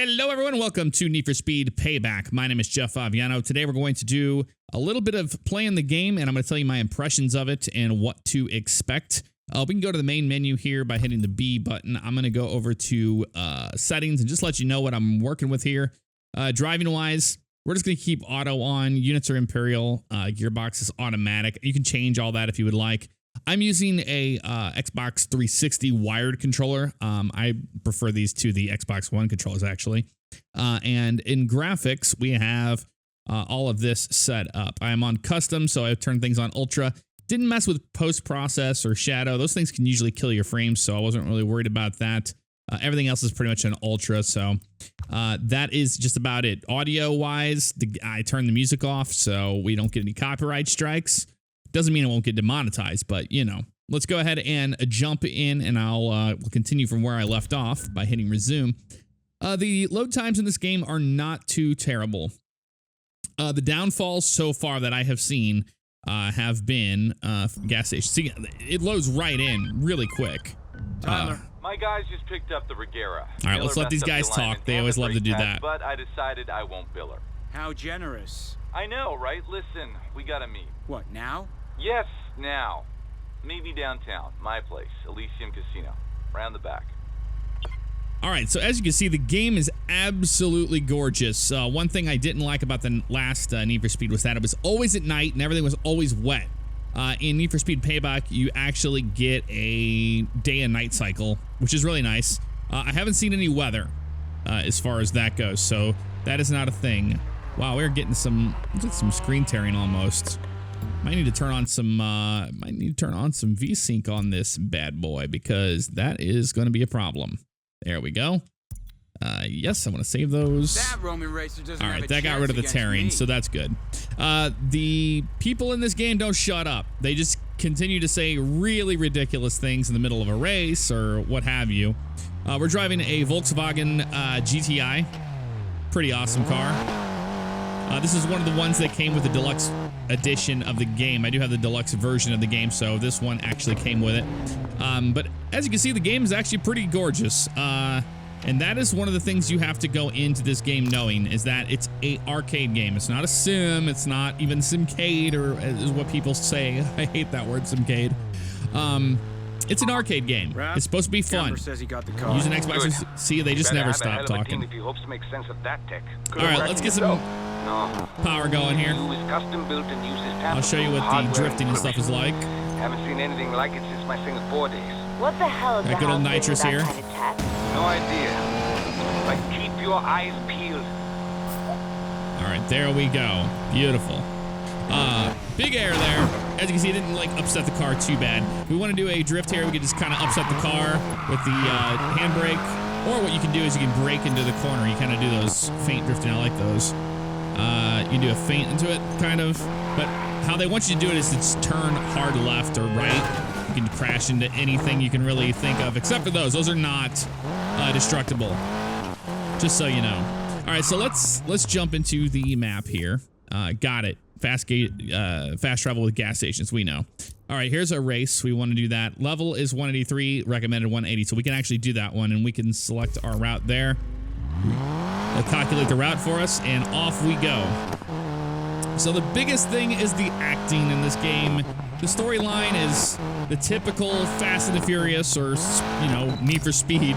Hello, everyone. Welcome to Need for Speed Payback. My name is Jeff Faviano. Today, we're going to do a little bit of playing the game, and I'm going to tell you my impressions of it and what to expect. We can go to the main menu here by hitting the B button. I'm going to go over to settings and just let you know what I'm working with here. Driving-wise, we're just going to keep auto on. Units are Imperial. Gearbox is automatic. You can change all that if you would like. I'm using a Xbox 360 wired controller. I prefer these to the Xbox One controllers, actually. And in graphics, we have all of this set up. I am on custom, so I turned things on ultra. Didn't mess with post-process or shadow. Those things can usually kill your frames, so I wasn't really worried about that. Everything else is pretty much an ultra, so that is just about it. Audio-wise, I turned the music off so we don't get any copyright strikes. Doesn't mean it won't get demonetized, but, you know. Let's go ahead and jump in, and we'll continue from where I left off by hitting resume. The load times in this game are not too terrible. The downfalls so far that I have seen have been gas stations. See, it loads right in really quick. Tyler, my guys just picked up the Regera. All right, let's let these guys talk. They always love to do that. But I decided I won't bill her. How generous. I know, right? Listen, we gotta meet. What, now? Yes, now. Maybe downtown, my place, Elysium Casino, round the back. All right, so as you can see, the game is absolutely gorgeous. One thing I didn't like about the last Need for Speed was that it was always at night and everything was always wet. In Need for Speed Payback, you actually get a day and night cycle, which is really nice. I haven't seen any weather as far as that goes, so that is not a thing. Wow, we're getting some screen tearing almost. Might need to turn on some VSync on this bad boy because that is going to be a problem. There we go. Yes, I want to save those. That Roman racer doesn't All right, have a that got rid of the tearing, so that's good. The people in this game don't shut up. They just continue to say really ridiculous things in the middle of a race or what have you. We're driving a Volkswagen GTI. Pretty awesome car. This is one of the ones that came with the deluxe edition of the game. I do have the deluxe version of the game, so this one actually came with it. But as you can see, the game is actually pretty gorgeous. And that is one of the things you have to go into this game knowing, is that it's an arcade game. It's not a sim. It's not even simcade, or is what people say. I hate that word, simcade. It's an arcade game. It's supposed to be fun. Says he got the car. Using Xbox, see, they just never stop talking. If he hopes to make sense of that tech. All right, let's get some power going here. I'll show you what the drifting and stuff is like. Haven't seen anything like it since my Singapore days. What the hell is that good old nitrous here? Kind of tech? No idea. But keep your eyes peeled. All right, there we go. Beautiful. Big air there. As you can see, it didn't like upset the car too bad. If we want to do a drift here, we can just kind of upset the car with the handbrake. Or what you can do is you can brake into the corner. You kind of do those feint drifting. I like those. You can do a feint into it, kind of. But how they want you to do it is to just turn hard left or right. You can crash into anything you can really think of, except for those. Those are not destructible. Just so you know. All right, so let's jump into the map here. Got it. Fast travel with gas stations, we know. All right, here's a race. We want to do that. Level is 183, recommended 180. So we can actually do that one, and we can select our route there. It'll calculate the route for us, and off we go. So the biggest thing is the acting in this game. The storyline is the typical Fast and the Furious, or, you know, Need for Speed.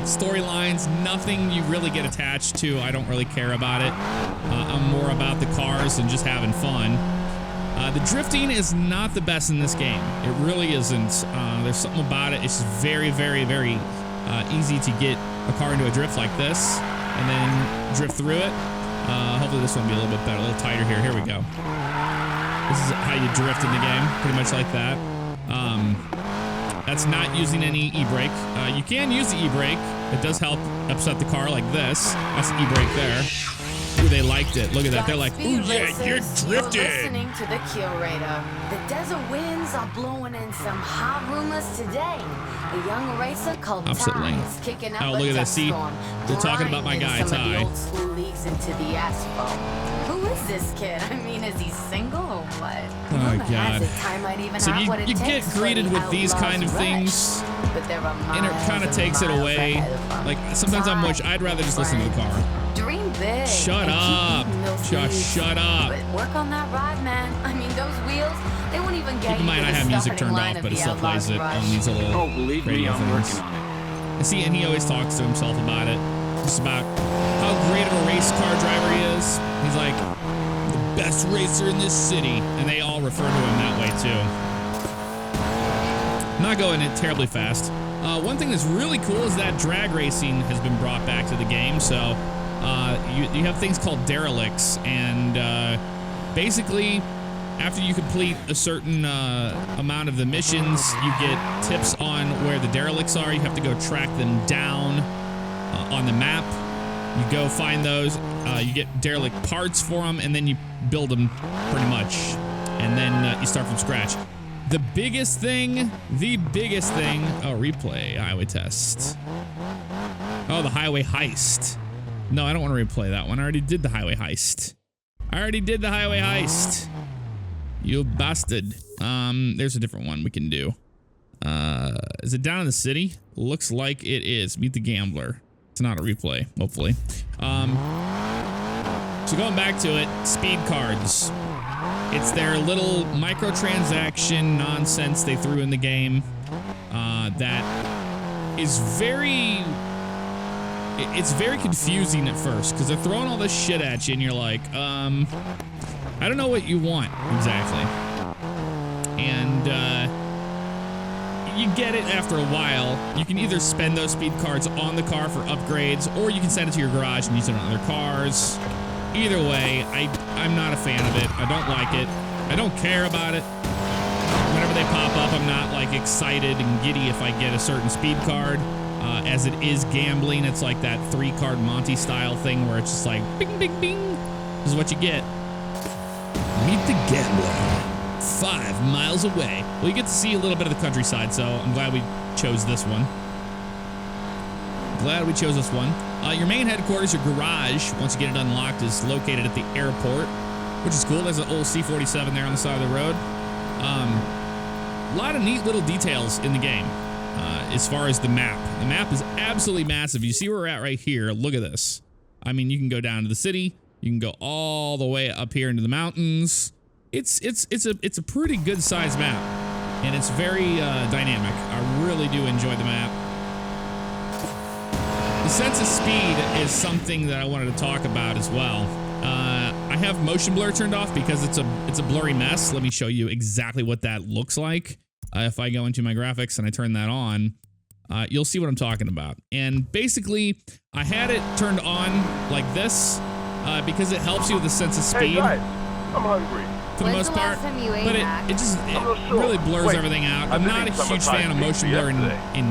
Storylines, nothing you really get attached to. I don't really care about it. I'm more about the cars and just having fun. The drifting is not the best in this game. It really isn't. There's something about it. It's just very, very, very easy to get a car into a drift like this and then drift through it. Hopefully this one will be a little bit better, a little tighter here. Here we go. This is how you drift in the game, pretty much like that. That's not using any e-brake. You can use the e-brake. It does help upset the car like this. That's the e-brake there. Ooh, they liked it. Look at that. They're like, ooh, yeah, you're drifting. You're listening to the curator. The desert winds are blowing in some hot rumors today. A young racer called Ty is kicking up look at that. See, they're talking about my guy, Ty. Into the asphalt. Who is this kid? I mean, is he single or what? Oh, God. So you get greeted with these kind of things but there are miles and it kind of and takes it miles away. ahead of 'em. Like sometimes I'd rather just listen to the car. Dream big. Shut and up. keep eating those Just leaves. shut up. But work on that ride, man. I mean, those wheels, they won't even get Keep in you mind to I the have music starting turned line off, of but it the still plays Outlaws it on Rush. these little Oh, believe me, radio I'm things. working on it. And see, and he always talks to himself about it. Just about how great of a race car driver he is. He's like, the best racer in this city. And they all refer to him that way too. Not going it terribly fast. One thing that's really cool is that drag racing has been brought back to the game. So you have things called Derelicts. And basically, after you complete a certain amount of the missions, you get tips on where the derelicts are. You have to go track them down on the map. You go find those. You get derelict parts for them, and then you build them pretty much. And then you start from scratch. The biggest thing. Oh, replay highway test. Oh, the highway heist. No, I don't want to replay that one. I already did the highway heist. You bastard. There's a different one we can do. Is it down in the city? Looks like it is. Meet the gambler. It's not a replay, hopefully. So going back to it, speed cards. It's their little microtransaction nonsense they threw in the game that is very... It's very confusing at first because they're throwing all this shit at you and you're like, I don't know what you want exactly. And you get it after a while. You can either spend those speed cards on the car for upgrades, or you can send it to your garage and use it on other cars. Either way, I'm not a fan of it. I don't like it. I don't care about it. Whenever they pop up, I'm not like excited and giddy if I get a certain speed card. As it is gambling, it's like that 3-card Monty style thing where it's just like bing, bing, bing. This is what you get. Meet the gambler. 5 miles away. Well, you get to see a little bit of the countryside, so I'm glad we chose this one. Your main headquarters, your garage, once you get it unlocked, is located at the airport, which is cool. There's an old C-47 there on the side of the road. A lot of neat little details in the game. As far as the map is absolutely massive. You see where we're at right here. Look at this. I mean, you can go down to the city. You can go all the way up here into the mountains. It's a pretty good sized map, and it's very dynamic. I really do enjoy the map. The sense of speed is something that I wanted to talk about as well. I have motion blur turned off because it's a blurry mess. Let me show you exactly what that looks like. If I go into my graphics and I turn that on, you'll see what I'm talking about. And basically, I had it turned on like this because it helps you with the sense of speed. Hey guys, I'm hungry. For the most part, but it really blurs everything out. I'm not a huge fan of motion blur in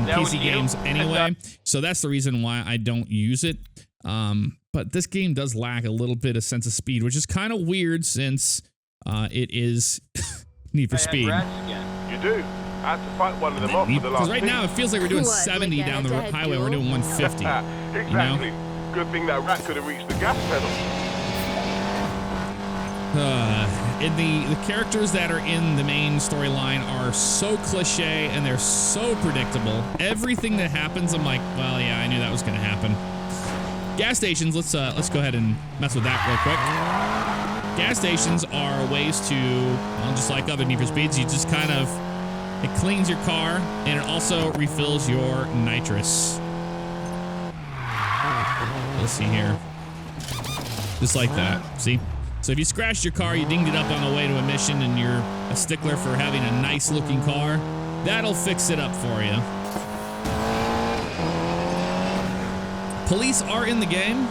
PC games anyway, so that's the reason why I don't use it. But this game does lack a little bit of sense of speed, which is kind of weird since it is Need for Speed. You do. I had to fight one of them off for the last. Because right now it feels like we're doing 70 down the highway. We're doing 150. Exactly. You know? Good thing that rat could have reached the gas pedal. And the characters that are in the main storyline are so cliche and they're so predictable. Everything that happens, I'm like, well, yeah, I knew that was going to happen. Gas stations, let's go ahead and mess with that real quick. Gas stations are ways to, well, just like other Need for Speeds, you just kind of, it cleans your car and it also refills your nitrous. Let's see here. Just like that, see? So if you scratched your car, you dinged it up on the way to a mission, and you're a stickler for having a nice looking car, that'll fix it up for you. Police are in the game.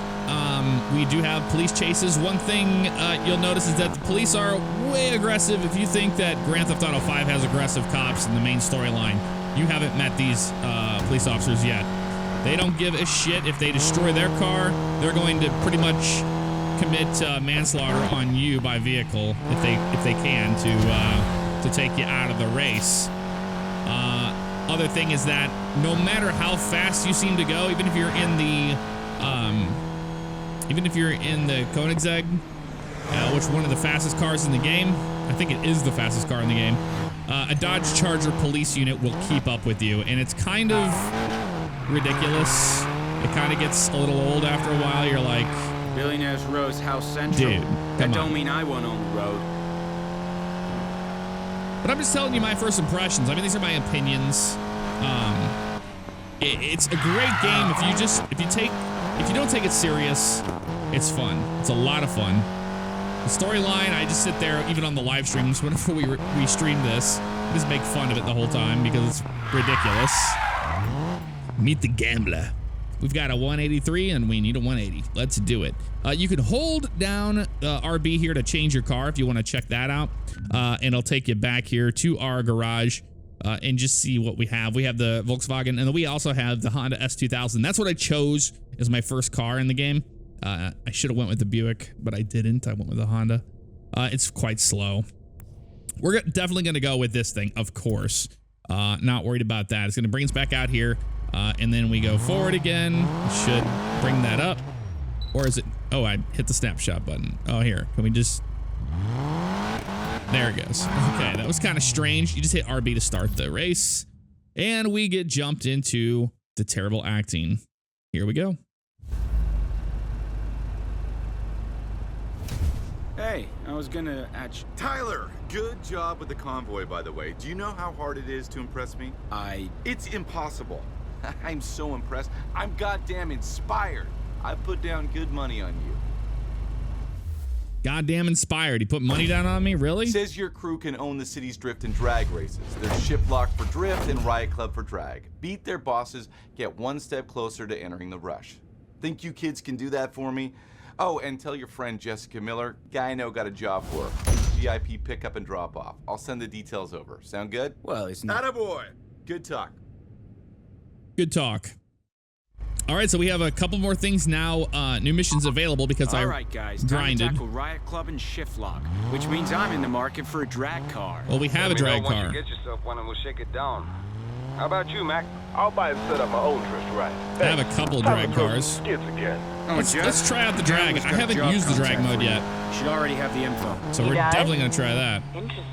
We do have police chases. One thing you'll notice is that the police are way aggressive. If you think that Grand Theft Auto 5 has aggressive cops in the main storyline, you haven't met these police officers yet. They don't give a shit. If they destroy their car, they're going to pretty much commit manslaughter on you by vehicle if they can to take you out of the race. Other thing is that no matter how fast you seem to go, even if you're in the Koenigsegg, which is one of the fastest cars in the game, I think it is the fastest car in the game. a Dodge Charger police unit will keep up with you, and it's kind of ridiculous. It kind of gets a little old after a while. You're like, Billionaires Row's House Central. dude, That don't mean I won't own the road. But I'm just telling you my first impressions. I mean, these are my opinions. It's a great game if you don't take it serious. It's fun. It's a lot of fun. The storyline, I just sit there, even on the live streams, whenever we stream this, just make fun of it the whole time because it's ridiculous. Meet the gambler. We've got a 183 and we need a 180. Let's do it. You can hold down RB here to change your car if you want to check that out. And it'll take you back here to our garage and just see what we have. We have the Volkswagen, and then we also have the Honda S2000. That's what I chose as my first car in the game. I should have went with the Buick, but I didn't. I went with the Honda. It's quite slow. We're definitely going to go with this thing, of course. Not worried about that. It's going to bring us back out here. And then we go forward again. Should bring that up. Or is it? Oh, I hit the snapshot button. Oh, here. Can we just... There it goes. Okay, that was kind of strange. You just hit RB to start the race. And we get jumped into the terrible acting. Here we go. Hey, I was gonna Tyler, good job with the convoy, by the way. Do you know how hard it is to impress me? It's impossible. I'm so impressed. I'm goddamn inspired. I put down good money on you. Goddamn inspired. He put money down on me? Really? Says your crew can own the city's drift and drag races. There's Shiplock for drift and Riot Club for drag. Beat their bosses, get one step closer to entering the rush. Think you kids can do that for me? Oh, and tell your friend Jessica Miller, guy I know got a job for her. VIP pickup and drop off. I'll send the details over. Sound good? Well, it's not... Attaboy. Good talk. Good talk. All right, so we have a couple more things now, new missions available because All right, guys, time grinded. to tackle Riot Club and Shiftlock, which means I'm in the market for a drag car. Well, we have a drag car. Once you get yourself one and we'll shake it down. How about you, Mac? I'll buy and set up my own drift ride. I have a couple of drag cars. Kids again. Let's try out the drag. I haven't used the drag mode yet. You should already have the info. So we're definitely going to try that. Interesting.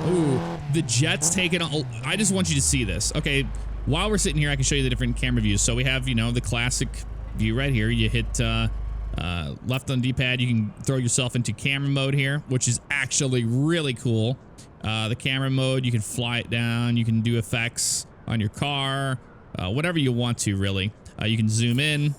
Ooh, the jet's taking on. I just want you to see this. Okay, while we're sitting here, I can show you the different camera views. So we have, you know, the classic view right here. You hit left on D-pad. You can throw yourself into camera mode here, which is actually really cool. The camera mode, you can fly it down. You can do effects on your car, whatever you want to, really. You can zoom in. You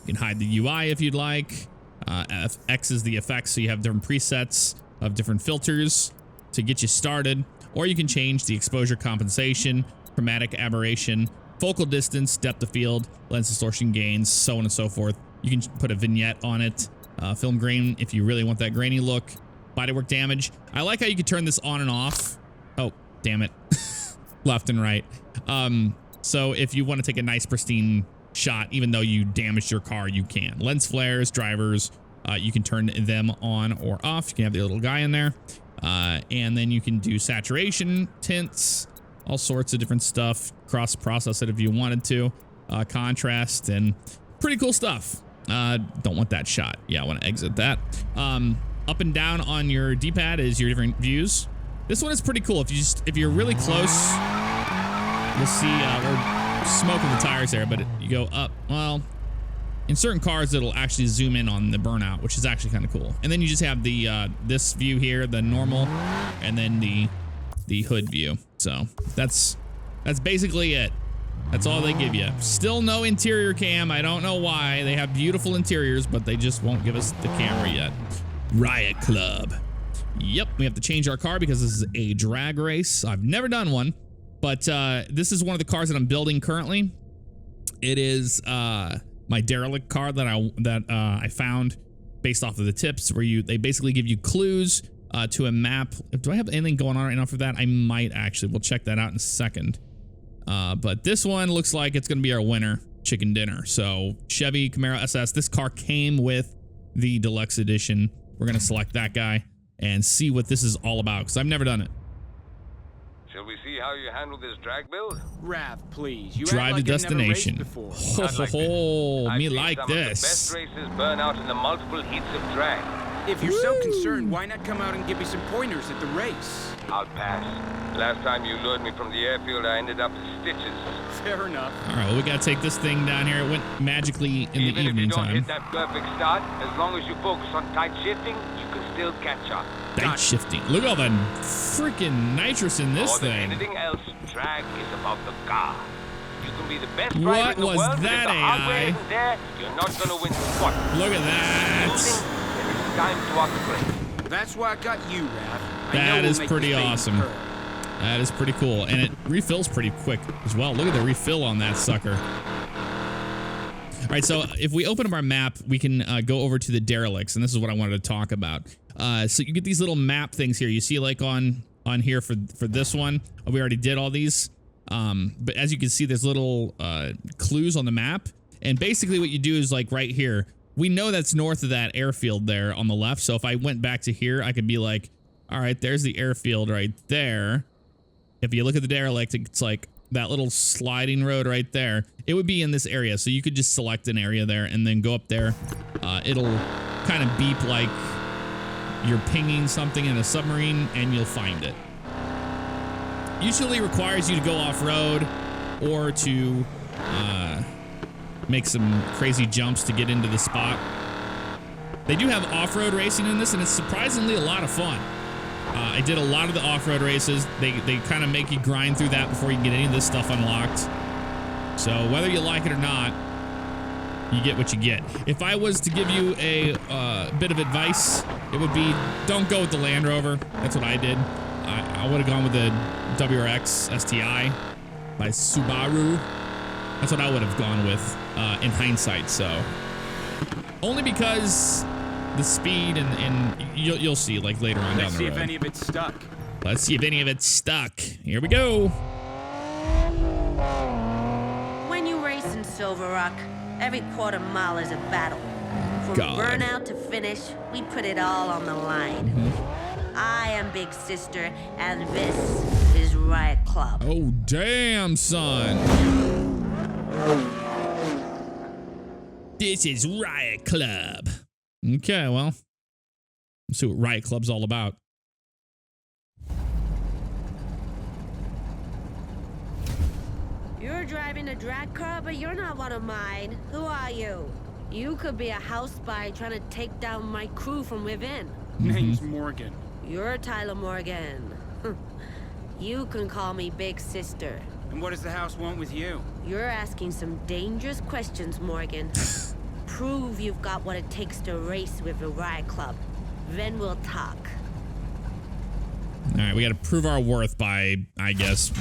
can hide the UI if you'd like. X is the effects, so you have different presets of different filters to get you started, or you can change the exposure compensation, chromatic aberration, focal distance, depth of field, lens distortion gains, so on and so forth. You can put a vignette on it, film grain if you really want that grainy look, bodywork damage. I like how you can turn this on and off. Oh, damn it. Left and right. So if you want to take a nice pristine shot, even though you damaged your car, you can. Lens flares, drivers, you can turn them on or off. You can have the little guy in there. And then you can do saturation, tints, all sorts of different stuff. Cross-process it if you wanted to. Contrast and pretty cool stuff. Don't want that shot. Yeah, I want to exit that. Up and down on your D-pad is your different views. This one is pretty cool. If you're really close, you'll see we're smoking the tires there, but you go up. Well, in certain cars, it'll actually zoom in on the burnout, which is actually kind of cool. And then you just have the this view here, the normal, and then the hood view. So that's basically it. That's all they give you. Still no interior cam. I don't know why. They have beautiful interiors, but they just won't give us the camera yet. Riot Club. Yep, we have to change our car because this is a drag race. I've never done one, but this is one of the cars that I'm building currently. It is my derelict car that I found based off of the tips, where they basically give you clues to a map. Do I have anything going on right now for that? I might actually. We'll check that out in a second. But this one looks like it's going to be our winner, chicken dinner. So Chevy Camaro SS. This car came with the deluxe edition. We're going to select that guy and see what this is all about, because I've never done it. Shall we see how you handle this drag build? Rav, please. You Drive act to like you've never raced destination. before. Ho, ho, ho, I've me seen like some of the this. best races burn out in the multiple heats of drag. If you're so concerned, why not come out and give me some pointers at the race? I'll pass. Last time you lured me from the airfield, I ended up in stitches. Fair enough. All right, well, we got to take this thing down here. It went magically in the Even if you evening don't time. hit that perfect start, as long as you focus on tight shifting, you can still catch up. Tight shifting. Look at all the freaking nitrous in this More than thing. anything else, drag is about the car. You can be the best What driver in the was world, but if that the hardware AI? isn't there, you're not gonna win squat. Look at that. Moving, then it's time to walk the plane. That's why I got you, Rav. That is pretty awesome. That is pretty cool. And it refills pretty quick as well. Look at the refill on that sucker. All right, so if we open up our map, we can go over to the Derelicts, and this is what I wanted to talk about. So you get these little map things here. You see like on here for this one, we already did all these. But as you can see, there's little clues on the map. And basically what you do is like right here, we know that's north of that airfield there on the left. So if I went back to here, I could be like, all right, there's the airfield right there. If you look at the Derelict, it's like that little sliding road right there. It would be in this area. So you could just select an area there and then go up there. It'll kind of beep like you're pinging something in a submarine and you'll find it. Usually requires you to go off-road or to make some crazy jumps to get into the spot. They do have off-road racing in this, and it's surprisingly a lot of fun. I did a lot of the off-road races. They kind of make you grind through that before you get any of this stuff unlocked. So whether you like it or not, you get what you get. If I was to give you a bit of advice, it would be don't go with the Land Rover. That's what I did. I would have gone with the WRX STI by Subaru. That's what I would have gone with in hindsight. So only because the speed and you'll see like later on down the road. Let's see if any of it's stuck. Let's see if any of it's stuck. Here we go. When you race in Silver Rock, every quarter mile is a battle. From God. burnout to finish, we put it all on the line. I am Big Sister, and this is Riot Club. Oh, damn, son. This is Riot Club. Okay, well, let's see what Riot Club's all about. You're driving a drag car, but you're not one of mine. Who are you? You could be a house spy trying to take down my crew from within. Name's Morgan. You're Tyler Morgan. You can call me Big Sister. And what does the house want with you? You're asking some dangerous questions, Morgan. Prove you've got what it takes to race with the Riot Club. Then we'll talk. All right, we got to prove our worth by, I guess,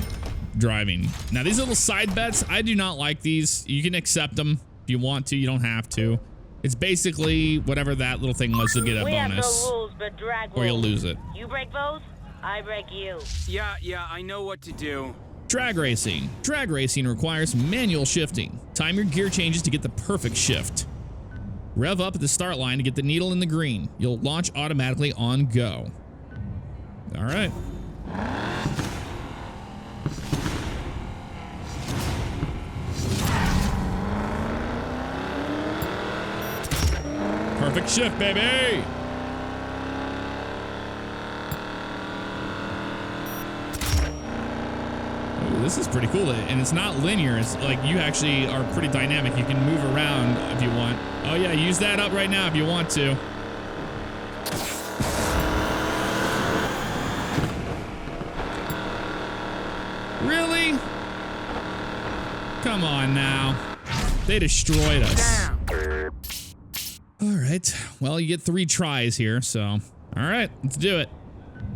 driving. Now, these little side bets, I do not like these. You can accept them if you want to. You don't have to. It's basically whatever that little thing was to get a We bonus. have no rules, but drag Or you'll rules. lose it. You break those, I break you. Yeah, I know what to do. Drag racing. Drag racing requires manual shifting. Time your gear changes to get the perfect shift. Rev up at the start line to get the needle in the green. You'll launch automatically on go. All right. Perfect shift, baby. Ooh, this is pretty cool. And it's not linear. It's like you actually are pretty dynamic. You can move around if you want. Oh yeah, use that up right now if you want to. Really? Come on now. They destroyed us. All right. Well, you get 3 tries here, so. All right, let's do it.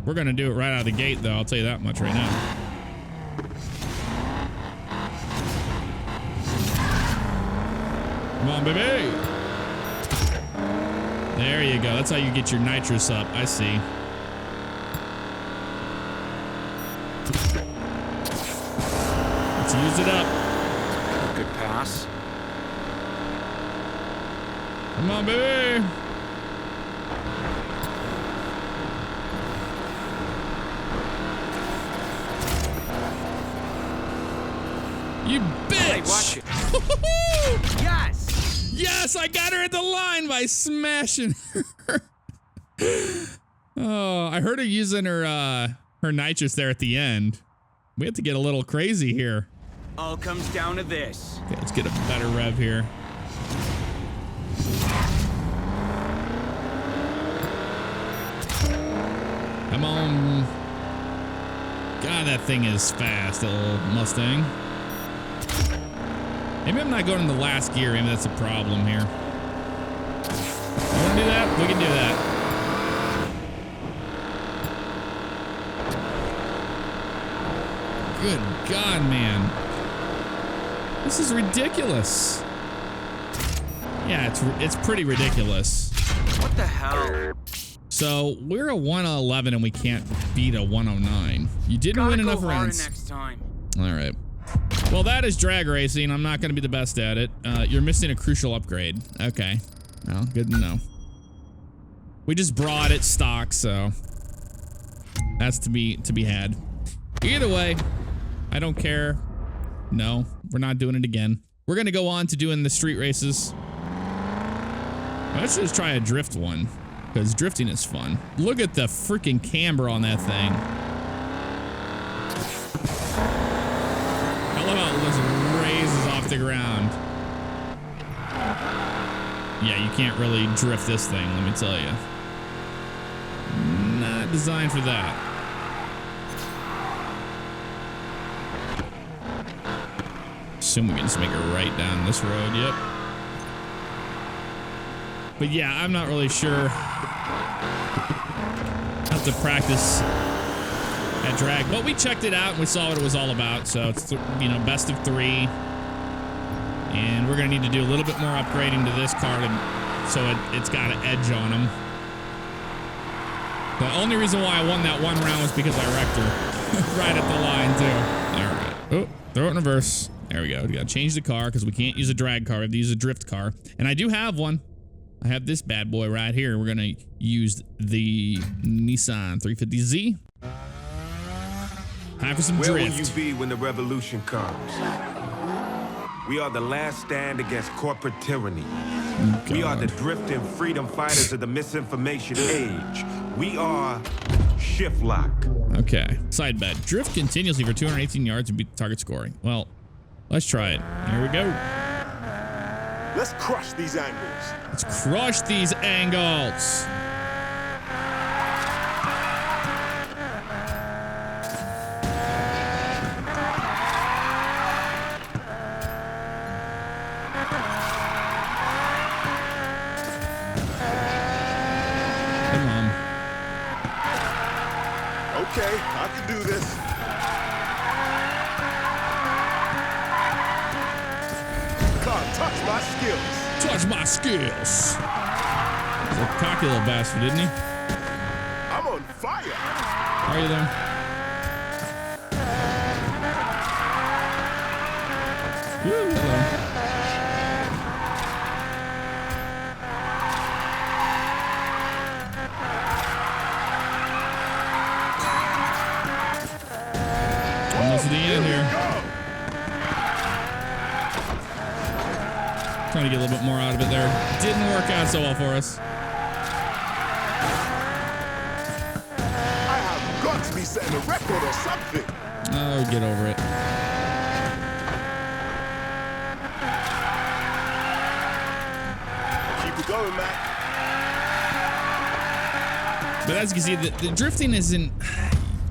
We're going to do it right out of the gate, though. I'll tell you that much right now. Come on, baby. There you go. That's how you get your nitrous up. I see. Let's use it up. Good pass. Come on, baby. You bitch! Hey, watch it. Yes! Yes, I got her at the line by smashing her. Oh, I heard her using her nitrous there at the end. We have to get a little crazy here. All comes down to this. Okay, let's get a better rev here. Come on. God, that thing is fast, that little Mustang. Maybe I'm not going in the last gear. Maybe that's a problem here. You want to do that? We can do that. Good God, man. This is ridiculous. Yeah, it's pretty ridiculous. What the hell? So we're a 111 and we can't beat a 109. You didn't win enough rounds. Next time. All right. Well, that is drag racing. I'm not going to be the best at it. You're missing a crucial upgrade. Okay. Well, good to know. We just brought it stock, so that's to be had. Either way, I don't care. No, we're not doing it again. We're going to go on to doing the street races. Let's just try a drift one, because drifting is fun. Look at the freaking camber on that thing. I love how it just raises off the ground. Yeah, you can't really drift this thing, let me tell you. Not designed for that. Assume we can just make a right down this road. Yep. But yeah, I'm not really sure. Have to practice at drag, but we checked it out and we saw what it was all about. So it's best of 3, and we're gonna need to do a little bit more upgrading to this car so it's got an edge on them. The only reason why I won that one round was because I wrecked her right at the line too. All right. Oh, throw it in reverse. There we go. We gotta change the car because we can't use a drag car. We have to use a drift car. And I do have one. I have this bad boy right here. We're gonna use the Nissan 350Z. Time for some drift. Where will you be when the revolution comes? We are the last stand against corporate tyranny. God. We are the drifting freedom fighters of the misinformation age. We are Shift Lock. Okay. Side bet. Drift continuously for 218 yards and beat the target scoring. Well, let's try it. Here we go. Let's crush these angles. Let's crush these angles. Come on. Okay, I can do this. Touch my skills. Touch my skills. He's a cocky little bastard, isn't he? I'm on fire. Are you though? Woo, hello. Almost to the end here. Trying to get a little bit more out of it there. Didn't work out so well for us. I have got to be setting a record or something. Oh, get over it. Keep it going, Matt. But as you can see, the drifting isn't...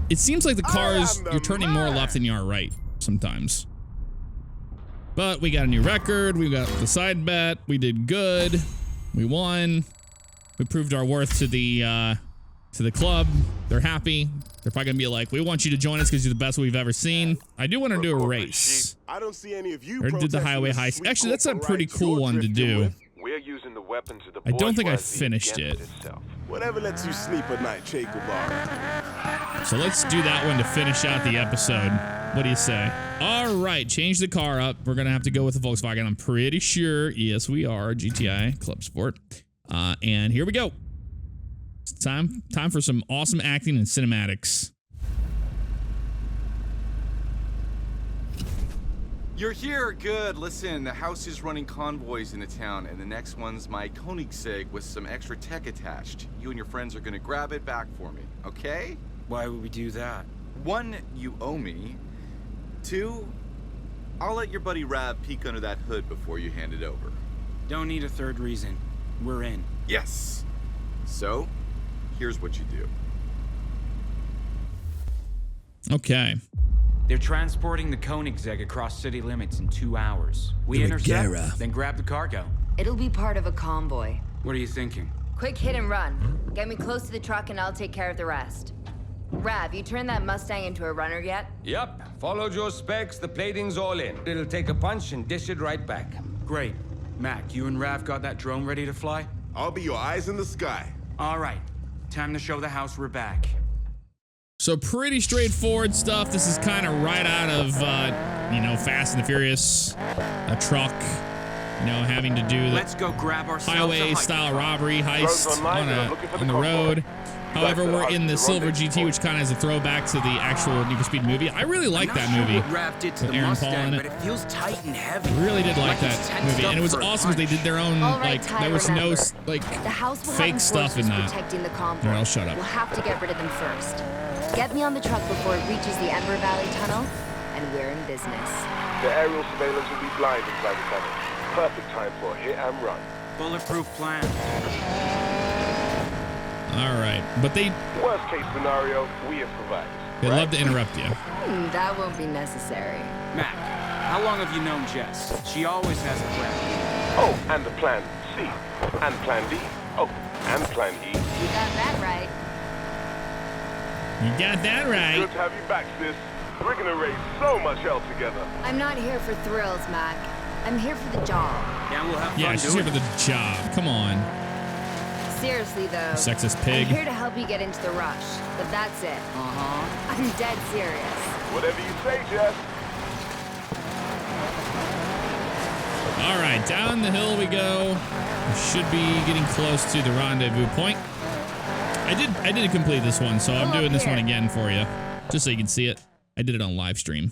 It seems like the cars, you're turning more left than you are right sometimes. But we got a new record. We got the side bet. We did good. We won. We proved our worth to the club. They're happy. They're probably gonna be like, "We want you to join us because you're the best we've ever seen." I do want to do a race. I don't see any of you. Or did the highway heist. Actually, that's a pretty cool one to do. We're using the weapons of the I don't think I finished it. Whatever lets you sleep at night, Che Guevara. So let's do that one to finish out the episode. What do you say? All right, change the car up. We're gonna have to go with the Volkswagen. I'm pretty sure. Yes, we are. GTI Club Sport. And here we go. It's time for some awesome acting and cinematics. You're here, good. Listen, the house is running convoys into town, and the next one's my Koenigsegg with some extra tech attached. You and your friends are gonna grab it back for me, okay? Why would we do that? 1, you owe me. 2, I'll let your buddy Rab peek under that hood before you hand it over. Don't need a third reason. We're in. Yes. So, here's what you do. Okay. They're transporting the Koenigsegg across city limits in 2 hours. We intercept, then grab the cargo. It'll be part of a convoy. What are you thinking? Quick hit and run. Get me close to the truck and I'll take care of the rest. Rav, you turned that Mustang into a runner yet? Yep. Followed your specs, the plating's all in. It'll take a punch and dish it right back. Great. Mac, you and Rav got that drone ready to fly? I'll be your eyes in the sky. All right. Time to show the house we're back. So pretty straightforward stuff. This is kind of right out of, you know, Fast and the Furious. A truck, you know, having to do the Let's go grab ourselves highway-style robbery heist on the road. However, we're in the Silver GT, which kind of is a throwback to the actual Need for Speed movie. I really like that movie. What Rav did to with the Aaron Mustang, Paul in it. but it feels tight and heavy. Really did like that it's movie, and it was tensed up for a awesome. They did their own, All right, like, Ty, there was no, remember. like, The house will fake have stuff in enforcers that. protecting the convoy. Alright, I'll shut up. We'll have to get rid of them first. Get me on the truck before it reaches the Ember Valley Tunnel, and we're in business. The aerial surveillance will be blind inside the tunnel. Perfect time for a hit and run. Bulletproof plan. All right, but they Worst case scenario, we improvise. love to interrupt you. That won't be necessary. Mac, how long have you known Jess? She always has a plan. Oh, and the plan C. And plan D. Oh, and plan E. You got that right. You got that right. Good to have you back, sis. We're gonna raise so much hell together. I'm not here for thrills, Mac. I'm here for the job. Yeah, we'll have fun Yeah, she's here doing for the job. Come on, Seriously, though. sexist pig. I'm here to help you get into the rush, but that's it. Uh-huh. I'm dead serious. Whatever you say, Jess. All right, down the hill we go. We should be getting close to the rendezvous point. I did complete this one, so I'm doing this one again for you, just so you can see it. I did it on live stream.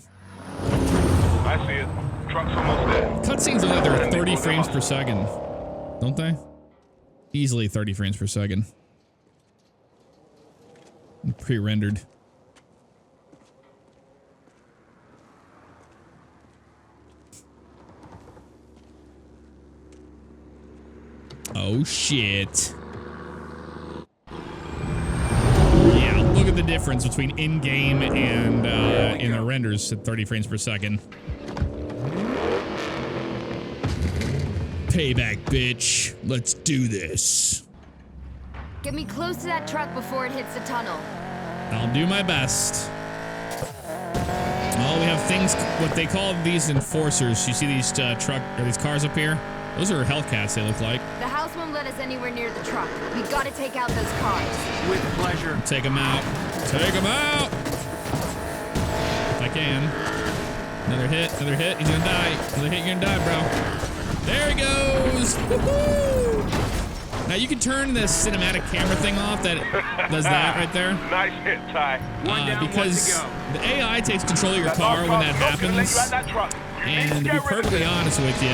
I see it. Truck's almost there. Cutscenes are like they're 30 frames per second, don't they? Easily 30 frames per second. Pre-rendered. Oh shit. Yeah, look at the difference between in-game and in the renders at 30 frames per second. Payback, bitch. Let's do this. Get me close to that truck before it hits the tunnel. I'll do my best. Oh, we have things, what they call these enforcers. You see these these cars up here? Those are Hellcats, they look like. The house won't let us anywhere near the truck. We gotta take out those cars. With pleasure. Take them out. Take them out! If I can. Another hit, another hit. He's gonna die. Another hit, you're gonna die, bro. There he goes! Woohoo! Now you can turn the cinematic camera thing off that does that right there. Nice hit, Ty. Because the AI takes control of your car when that happens. And to be perfectly honest with you,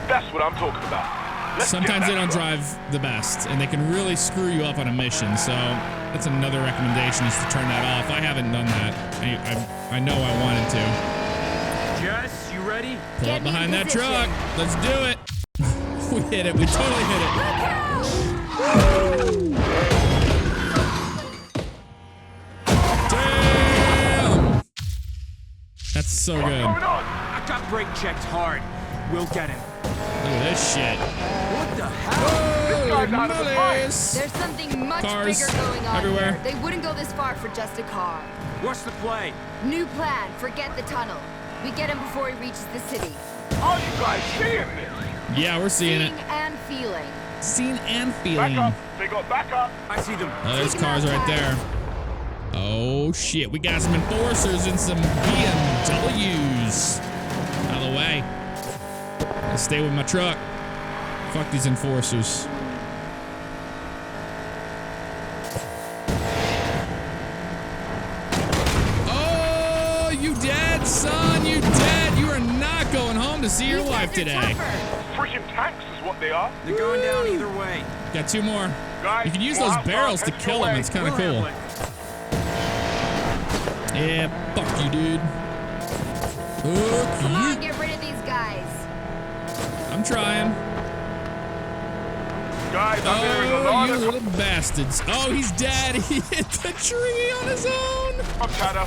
that's what I'm talking about. Sometimes they don't drive the best, and they can really screw you up on a mission. So that's another recommendation, is to turn that off. I haven't done that. I know I wanted to. Jess, you ready? Pull up behind that truck. Let's do it. We hit it. We totally hit it. Damn! That's so good. I got brake checked hard. We'll get him. Look at this shit. What the hell? This guy's out of the fight. There's something much Cars bigger going on everywhere. here. They wouldn't go this far for just a car. What's the play? New plan. Forget the tunnel. We get him before he reaches the city. Are you guys seeing this? Yeah, we're seeing Seeing it. and feeling. Seen and Back feeling. up. They got back up. I see them. Oh, there's cars right there. Oh shit, we got some enforcers and some BMWs. Out of the way. I'll stay with my truck. Fuck these enforcers. Oh, you dead, son. You dead. You are not to see your wife today. Freaking tanks is what they are. They're going down either way. Got 2 more. Guys, You can use those barrels to kill them. It's kind of cool. Yeah, fuck you, dude. Fuck Come you. on, get rid of these guys. I'm trying. Guys, I'm hearing a Oh, lot you of little bastards. Oh, he's dead. He hit the tree on his own. chatter.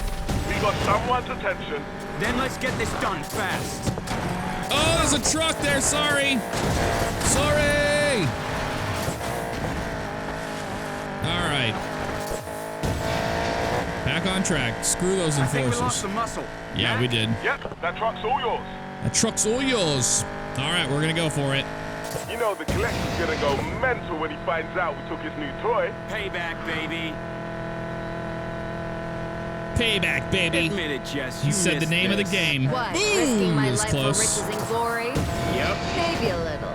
We got someone's attention. Then let's get this done fast. Oh, there's a truck there. Sorry. Sorry. All right. Back on track. Screw those I think we lost enforcers. some muscle. Yeah, we did. Yep, that truck's all yours. The truck's all yours. All right, we're going to go for it. You know the collector's gonna go mental when he finds out we took his new toy. Payback, baby. Payback, baby. Admit it, Jess. He You said the missed name of the this. game. What? Ooh, Risking my it was life close. for riches and glory? Yep. Maybe a little.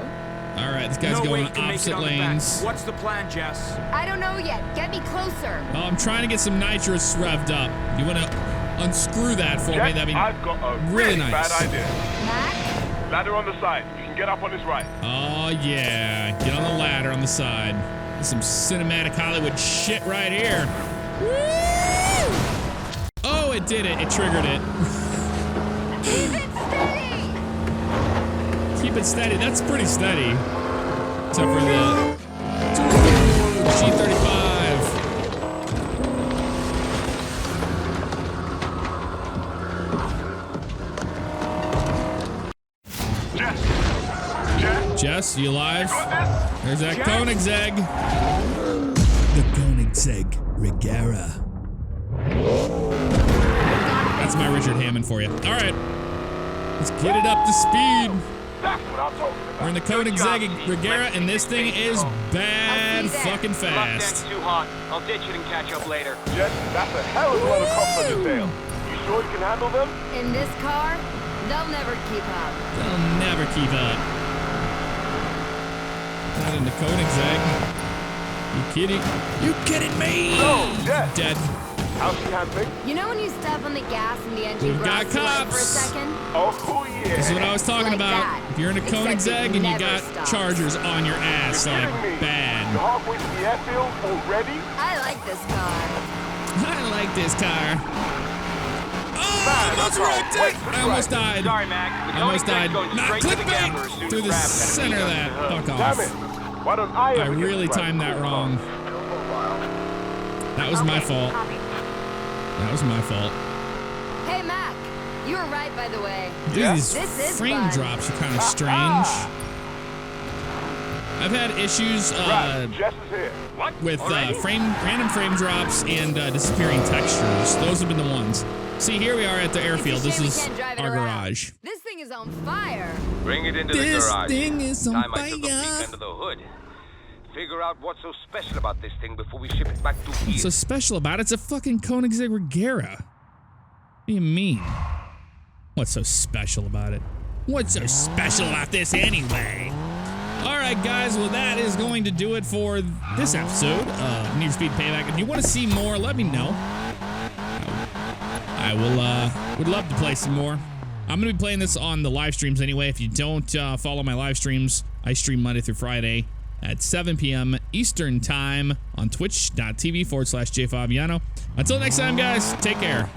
All right, this guy's No way going you can make it opposite on the back. lanes. What's the plan, Jess? I don't know yet. Get me closer. Oh, I'm trying to get some nitrous revved up. You want to unscrew that for me? Jack, That'd be I've got a really bad nice. idea. Mac? Ladder on the side. You can get up on his right. Oh, yeah. Get on the ladder on the side. There's some cinematic Hollywood shit right here. Woo! Oh, it did it. It triggered it. Keep it steady! Keep it steady. That's pretty steady. Except for the G35. Jess, you alive? There's that Koenigsegg. The Koenigsegg Regera. That's my Richard Hammond for you. All right. Let's get it up to speed. That's what I'm talking about. We're in the Koenigsegg Regera, and this thing is bad fucking fast. Lockdown's too hot. I'll ditch it and catch up later. Jess, that's a hell of a lot of cops on your tail. You sure you can handle them? In this car, they'll never keep up. They'll never keep up. Not in the Koenigsegg. You kidding? You kidding me? No, Jess. Dead. How's she handling? You know when you step on the gas and the engine We've got grabs you up for a cops. second? Oh, yeah. This is what I was talking Like about. that. If you're in a Except Koenigsegg it and you never got stops. chargers on your ass, You're like kidding me. You're bad. halfway to the airfield already? I like this car. I like this car. Oh, I almost wrecked it. I almost died. Sorry, Mac. I almost died. Going Not straight to the clickbait. gambler as soon Through as the Rab's had a center of beat that. on the hood. Fuck Damn off. it. Why don't I I ever get really this right? timed that wrong. That was my fault. That was my fault. Hey, Mac. You were right, by the way. Dude, these This is frame fun. drops are kind of strange. I've had issues Right, Jess is here. What? with Already? random frame drops and disappearing textures. Those have been the ones. See, here we are at the airfield. It's a This shame we is can't drive it our around. garage. This thing is on fire. Bring it into the This garage. thing is on Time I took a fire. peek under the hood. Figure out what's so special about this thing before we ship it back to here. What's so special about it? It's a fucking Koenigsegg Regera. What do you mean? What's so special about it? What's so special about this anyway? All right, guys. Well, that is going to do it for this episode of Need for Speed Payback. If you want to see more, let me know. I will. Would love to play some more. I'm going to be playing this on the live streams anyway. If you don't follow my live streams, I stream Monday through Friday at 7 p.m. Eastern Time on twitch.tv/JFabiano. Until next time, guys, take care.